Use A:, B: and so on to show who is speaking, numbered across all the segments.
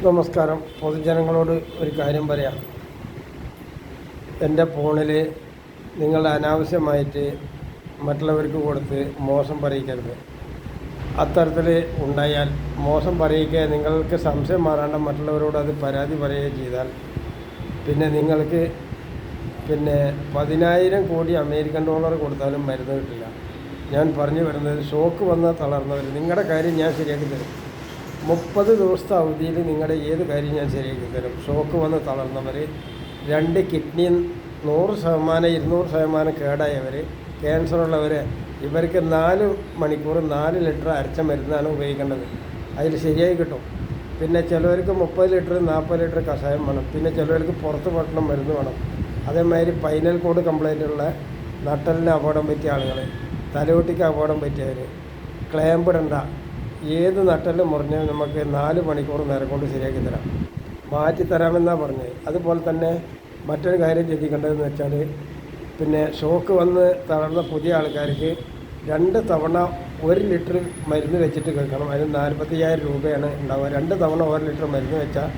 A: നമസ്കാരം. പൊതുജനങ്ങളോട് ഒരു കാര്യം പറയാം. എൻ്റെ ഫോണിൽ നിങ്ങൾ അനാവശ്യമായിട്ട് മറ്റുള്ളവർക്ക് കൊടുത്ത് മോശം പറയിക്കരുത്. അത്തരത്തിൽ ഉണ്ടായാൽ മോശം പറയിക്കുക, നിങ്ങൾക്ക് സംശയം മാറാണ്ട് മറ്റുള്ളവരോട് അത് പരാതി പറയുകയും ചെയ്താൽ പിന്നെ നിങ്ങൾക്ക് 10,000 കോടി അമേരിക്കൻ ഡോളർ കൊടുത്താലും മരുന്ന് കിട്ടില്ല. ഞാൻ പറഞ്ഞു വരുന്നത്, ഷോക്ക് വന്നാൽ തളർന്നവർ, നിങ്ങളുടെ കാര്യം ഞാൻ ശരിയാക്കി തരും. 30 ദിവസത്തെ അവധിയിൽ നിങ്ങളുടെ ഏത് കാര്യം ഞാൻ ശരിയാക്കി തരും. ഷോക്ക് വന്ന് തളർന്നവർ, 2 കിഡ്നി 100% 200% കേടായവർ, ക്യാൻസറുള്ളവർ, ഇവർക്ക് 4 മണിക്കൂർ 4 ലിറ്റർ അരച്ച മരുന്നാണ് ഉപയോഗിക്കേണ്ടത്. അതിൽ ശരിയായി കിട്ടും. പിന്നെ ചിലവർക്ക് 30 ലിറ്റർ 40 ലിറ്റർ കഷായം വേണം. പിന്നെ ചിലവർക്ക് പുറത്ത് പട്ടണം മരുന്ന് വേണം. അതേമാതിരി പൈനൽ കോഡ് കംപ്ലൈൻ്റ് ഉള്ള, നട്ടലിന് അപകടം പറ്റിയ ആളുകൾ, തലയോട്ടിക്ക് അപകടം പറ്റിയവർ, ക്ലാമ്പിടണ്ട, ഏത് നട്ടലും മുറിഞ്ഞാൽ നമുക്ക് 4 മണിക്കൂർ നേരം കൊണ്ട് ശരിയാക്കി തരാം, മാറ്റിത്തരാമെന്നാണ് പറഞ്ഞത്. അതുപോലെ തന്നെ മറ്റൊരു കാര്യം ശ്രദ്ധിക്കേണ്ടതെന്ന് വെച്ചാൽ, ഷോക്ക് വന്ന് തളർന്ന പുതിയ ആൾക്കാർക്ക് 2 തവണ 1 ലിറ്റർ മരുന്ന് വെച്ചിട്ട് കഴിക്കണം. അതിന് 45,000 രൂപയാണ് ഉണ്ടാവുക. 2 തവണ 1 ലിറ്റർ മരുന്ന് വെച്ചാൽ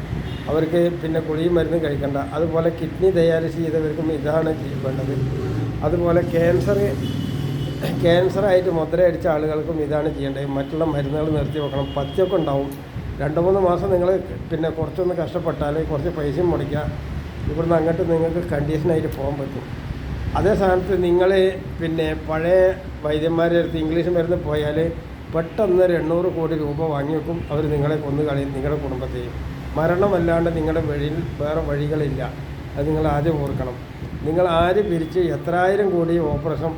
A: അവർക്ക് ഗുളിക മരുന്ന് കഴിക്കണ്ട. അതുപോലെ കിഡ്നി ഡയാലിസിസ് ചെയ്തവർക്കും ഇതാണ് വേണ്ടത്. അതുപോലെ ക്യാൻസറായിട്ട് മുദ്രയടിച്ച ആളുകൾക്കും ഇതാണ് ചെയ്യേണ്ടത്. മറ്റുള്ള മരുന്നുകൾ നിർത്തി വെക്കണം. പത്യമൊക്കെ ഉണ്ടാവും. 2-3 മാസം നിങ്ങൾ കുറച്ചൊന്ന് കഷ്ടപ്പെട്ടാൽ കുറച്ച് പൈസയും മുടക്കുക, ഇവിടുന്ന് അങ്ങോട്ട് നിങ്ങൾക്ക് കണ്ടീഷനായിട്ട് പോകാൻ പറ്റും. അതേ സ്ഥാനത്ത് നിങ്ങൾ പഴയ വൈദ്യന്മാരുടെ അടുത്ത് ഇംഗ്ലീഷ് മരുന്ന് പോയാൽ പെട്ടെന്ന് 800 കോടി രൂപ വാങ്ങി വെക്കും. അവർ നിങ്ങളെ കൊന്നുകളയും, നിങ്ങളുടെ കുടുംബത്തെയും. മരണമല്ലാണ്ട് നിങ്ങളുടെ വഴിയിൽ വേറെ വഴികളില്ല. അത് നിങ്ങൾ ആദ്യം ഓർക്കണം. നിങ്ങൾ ആര് പിരിച്ച് എത്രായിരം കോടി ഓപ്പറേഷൻ,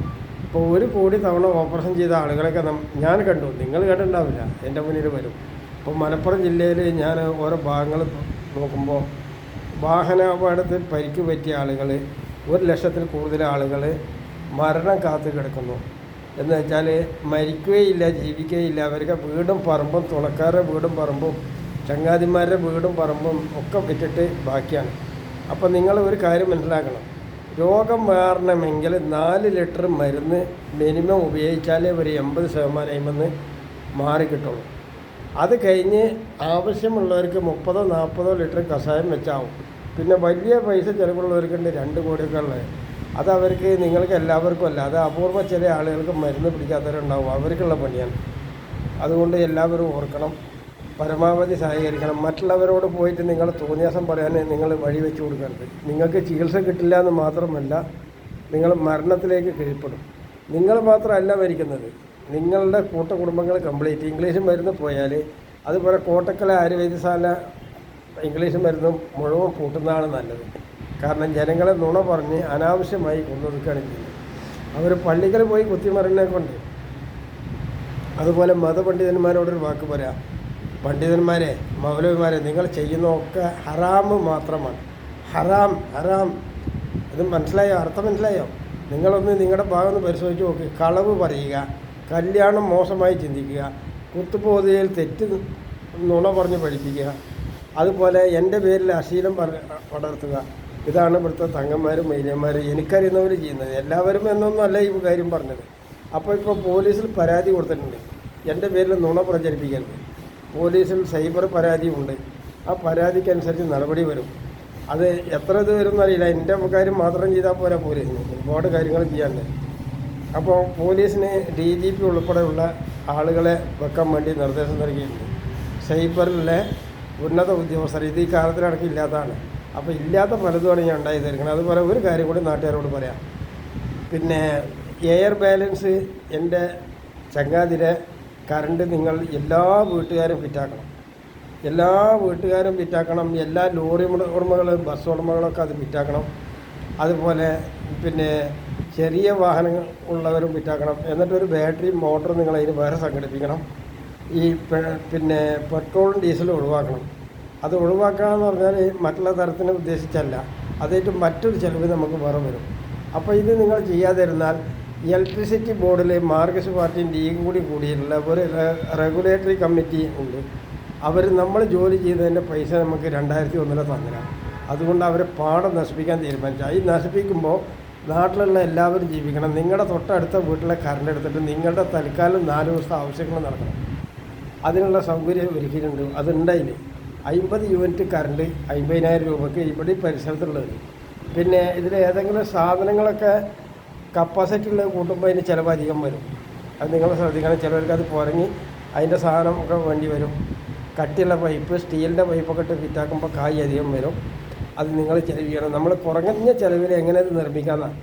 A: ഇപ്പോൾ 1 കോടി തവണ ഓപ്പറേഷൻ ചെയ്ത ആളുകളൊക്കെ ഞാൻ കണ്ടു. നിങ്ങൾ കേട്ടിട്ടുണ്ടാവില്ല, എൻ്റെ മുന്നിൽ വരും. ഇപ്പോൾ മലപ്പുറം ജില്ലയിൽ ഞാൻ ഓരോ ഭാഗങ്ങൾ നോക്കുമ്പോൾ വാഹനാപകടത്തിൽ പരിക്ക് പറ്റിയ ആളുകൾ 1,00,000-ൽ കൂടുതൽ ആളുകൾ മരണം കാത്തു കിടക്കുന്നു. എന്ന് വെച്ചാൽ മരിക്കുകയില്ല, ജീവിക്കുകയില്ല. അവർക്ക് വീടും പറമ്പും, തുണക്കാരുടെ വീടും പറമ്പും, ചങ്ങാതിമാരുടെ വീടും പറമ്പും ഒക്കെ വിറ്റിട്ട് ബാക്കിയാണ്. അപ്പോൾ നിങ്ങൾ ഒരു കാര്യം മനസ്സിലാക്കണം. രോഗം മാറണമെങ്കിൽ 4 ലിറ്റർ മരുന്ന് മിനിമം ഉപയോഗിച്ചാലേ ഒരു 80% മാറിക്കിട്ടുള്ളൂ. അത് കഴിഞ്ഞ് ആവശ്യമുള്ളവർക്ക് 30-40 ലിറ്റർ കഷായം വെച്ചാവും. പിന്നെ വലിയ പൈസ ചിലവുള്ളവർക്കുണ്ട് 2 കോടിയൊക്കെ ഉള്ളത്. അത് അവർക്ക്, നിങ്ങൾക്ക് എല്ലാവർക്കും അല്ല, അത് അപൂർവ ചില ആളുകൾക്ക് മരുന്ന് പിടിക്കാത്തവരുണ്ടാവും, അവർക്കുള്ള പണിയാണ്. അതുകൊണ്ട് എല്ലാവരും ഓർക്കണം, പരമാവധി സഹകരിക്കണം. മറ്റുള്ളവരോട് പോയിട്ട് നിങ്ങൾ തോന്നിയാസം പറയാൻ നിങ്ങൾ വഴി വെച്ച് കൊടുക്കരുത്. നിങ്ങൾക്ക് ചികിത്സ കിട്ടില്ല എന്ന് മാത്രമല്ല, നിങ്ങൾ മരണത്തിലേക്ക് കീഴ്പ്പെടും. നിങ്ങൾ മാത്രമല്ല മരിക്കുന്നത്, നിങ്ങളുടെ കൂട്ടകുടുംബങ്ങൾ കംപ്ലീറ്റ്. ഇംഗ്ലീഷ് മരുന്ന് പോയാൽ, അതുപോലെ കോട്ടക്കല ആയുർവേദശാല ഇംഗ്ലീഷ് മരുന്നും മുഴുവൻ കൂട്ടുന്നതാണ് നല്ലത്. കാരണം ജനങ്ങളെ നുണ പറഞ്ഞ് അനാവശ്യമായി കൊന്നൊതുക്കുകയാണ് ചെയ്യുന്നത്. അവർ പള്ളികൾ പോയി കുത്തിമറിനെ കൊണ്ട്. അതുപോലെ മതപണ്ഡിതന്മാരോടൊരു വാക്ക് പറയാം. പണ്ഡിതന്മാരെ, മൗലവിമാരെ, നിങ്ങൾ ചെയ്യുന്നതൊക്കെ ഹറാം മാത്രമാണ്. ഹറാം. ഇത് മനസ്സിലായോ? അർത്ഥം മനസ്സിലായോ? നിങ്ങളൊന്ന് നിങ്ങളുടെ ഭാഗം ഒന്ന് പരിശോധിച്ച് നോക്കി. കളവ് പറയുക, കല്യാണം മോശമായി ചിന്തിക്കുക, കുത്തുപോതയിൽ തെറ്റ് നുണ പറഞ്ഞ് പഠിപ്പിക്കുക, അതുപോലെ എൻ്റെ പേരിൽ അശ്ലീലം പടർത്തുക. ഇതാണ് ഇവിടുത്തെ തങ്ങന്മാരും മൈലന്മാരും എനിക്കറിയുന്നവർ ചെയ്യുന്നത്. എല്ലാവരും എന്നൊന്നുമല്ല ഈ കാര്യം പറഞ്ഞത്. ഇപ്പോൾ പോലീസിൽ പരാതി കൊടുത്തിട്ടുണ്ട്, എൻ്റെ പേരിൽ നുണ പ്രചരിപ്പിക്കരുത്. പോലീസിൽ സൈബർ പരാതിയുണ്ട്. ആ പരാതിക്കനുസരിച്ച് നടപടി വരും. അത് എത്ര ഇത് വരും എന്നറിയില്ല. എൻ്റെ കാര്യം മാത്രം ചെയ്താൽ പോരാ, പോലീസിന് ഒരുപാട് കാര്യങ്ങൾ ചെയ്യാനുണ്ട്. അപ്പോൾ പോലീസിന് DGP ഉൾപ്പെടെയുള്ള ആളുകളെ വെക്കാൻ വേണ്ടി നിർദ്ദേശം നൽകിയിട്ടുണ്ട്. സൈബറിലെ ഉന്നത ഉദ്യോഗസ്ഥർ. ഇത് ഈ കാലത്തിലടക്കം ഇല്ലാത്തതാണ്. അപ്പോൾ ഇല്ലാത്ത പലതുമാണ് ഞാൻ ഉണ്ടായി തീർക്കണം. അതുപോലെ ഒരു കാര്യം കൂടി നാട്ടുകാരോട് പറയാം. എയർ ബാലൻസ് എൻ്റെ ചങ്ങാതിരെ കറണ്ട് നിങ്ങൾ എല്ലാ വീട്ടുകാരും ഫിറ്റാക്കണം. എല്ലാ ലോറി ഉടമകളും ബസ് ഉടമകളൊക്കെ അത് ഫിറ്റാക്കണം. അതുപോലെ ചെറിയ വാഹനങ്ങൾ ഉള്ളവരും ഫിറ്റാക്കണം. എന്നിട്ടൊരു ബാറ്ററി മോട്ടർ നിങ്ങൾ അതിന് വേറെ സംഘടിപ്പിക്കണം. ഈ പെട്രോളും ഡീസലും ഒഴിവാക്കണം. അത് ഒഴിവാക്കുക എന്ന് പറഞ്ഞാൽ മറ്റുള്ള തരത്തിന് ഉദ്ദേശിച്ചല്ല, അതായിട്ട് മറ്റൊരു ചിലവ് നമുക്ക് വേറെ വരും. അപ്പോൾ ഇത് നിങ്ങൾ ചെയ്യാതിരുന്നാൽ ഇലക്ട്രിസിറ്റി ബോർഡിൽ മാർക്സിസ്റ്റ് പാർട്ടിയും ലീഗും കൂടിയിട്ടുള്ള ഒരു റെഗുലേറ്ററി കമ്മിറ്റി ഉണ്ട്. നമ്മൾ ജോലി ചെയ്തതിൻ്റെ പൈസ നമുക്ക് 2001 തന്നില്ല. അതുകൊണ്ട് അവരെ പാടം നശിപ്പിക്കാൻ തീരുമാനിച്ചു. ഈ നശിപ്പിക്കുമ്പോൾ നാട്ടിലുള്ള എല്ലാവരും ജീവിക്കണം. നിങ്ങളുടെ തൊട്ടടുത്ത വീട്ടിലെ കറണ്ട് എടുത്തിട്ട് നിങ്ങളുടെ തൽക്കാലം 4 ദിവസത്തെ ആവശ്യങ്ങൾ നടക്കണം. അതിനുള്ള സൗകര്യം ഒരുക്കിയിട്ടുണ്ട്. അതുണ്ടായില്ലേ? 50 യൂണിറ്റ് കറണ്ട് 50,000 രൂപയ്ക്ക് ഇവിടെ ഈ പരിസരത്തുള്ളത്. പിന്നെ ഇതിൽ ഏതെങ്കിലും സാധനങ്ങളൊക്കെ കപ്പാസിറ്റി ഉള്ളത് കൂട്ടുമ്പോൾ അതിന് ചിലവ് അധികം വരും. അത് നിങ്ങൾ ശ്രദ്ധിക്കണം. ചിലവർക്ക് അത് പുറങ്ങി അതിൻ്റെ സാധനം ഒക്കെ വേണ്ടി വരും. കട്ടിയുള്ള പൈപ്പ്, സ്റ്റീലിൻ്റെ പൈപ്പൊക്കെ ഇട്ട് ഫിറ്റാക്കുമ്പോൾ കായ് അധികം വരും. അത് നിങ്ങൾ ചിലവ് ചെയ്യണം. നമ്മൾ കുറഞ്ഞ ചിലവിൽ എങ്ങനെ ഇത് നിർമ്മിക്കാമെന്നാണ്.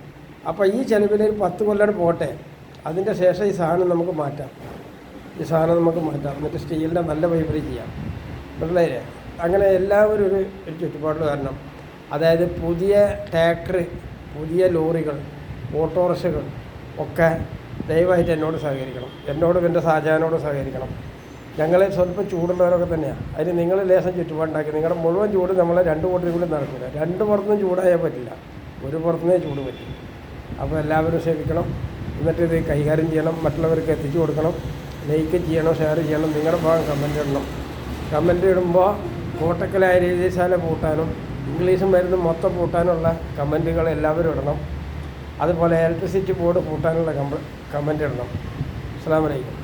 A: അപ്പോൾ ഈ ചിലവിൽ ഒരു 10 കൊല്ലം പോട്ടെ, അതിൻ്റെ ശേഷം ഈ സാധനം നമുക്ക് മാറ്റാം. എന്നിട്ട് സ്റ്റീലിൻ്റെ നല്ല പൈപ്പിൽ ചെയ്യാം. മനസ്സിലായില്ലേ? അങ്ങനെ എല്ലാവരും ഒരു ചുറ്റുപാട് കാരണം, അതായത് പുതിയ ട്രാക്ടർ, പുതിയ ലോറികൾ, ഓട്ടോറിക്ഷകൾ ഒക്കെ ദയവായിട്ട് എന്നോട് സഹകരിക്കണം. എന്നോടും എൻ്റെ ഷാജഹാനോട് സഹകരിക്കണം. ഞങ്ങൾ സ്വല്പം ചൂടുള്ളവരൊക്കെ തന്നെയാണ്. അതിന് നിങ്ങൾ ലേശം ചുറ്റുപാടുണ്ടാക്കി. നിങ്ങളുടെ മുഴുവൻ ചൂട് നമ്മളെ 2 കൂട്ടരും കൂടി നടക്കില്ല. 2 പുറത്തുനിന്നും ചൂടായാൽ പറ്റില്ല, ഒരു പുറത്തുനിന്നേ ചൂട് പറ്റും. അപ്പോൾ എല്ലാവരും ക്ഷമിക്കണം. എന്നിട്ട് ഇത് കൈകാര്യം ചെയ്യണം, മറ്റുള്ളവർക്ക് എത്തിച്ചു കൊടുക്കണം, ലൈക്ക് ചെയ്യണം, ഷെയർ ചെയ്യണം. നിങ്ങളുടെ ഭാഗം കമൻ്റ് ഇടണം. കമൻ്റ് ഇടുമ്പോൾ കോട്ടക്കലായ രീതിശാല പൂട്ടാനും ഇംഗ്ലീഷ് മരുന്ന് മൊത്തം പൂട്ടാനുള്ള കമൻറ്റുകൾ എല്ലാവരും ഇടണം. അതുപോലെ ഇലക്ട്രിസിറ്റി ബോർഡ് പൂട്ടാനുള്ള കമൻ്റ് ഇടണം. അസ്സലാമു അലൈക്കും.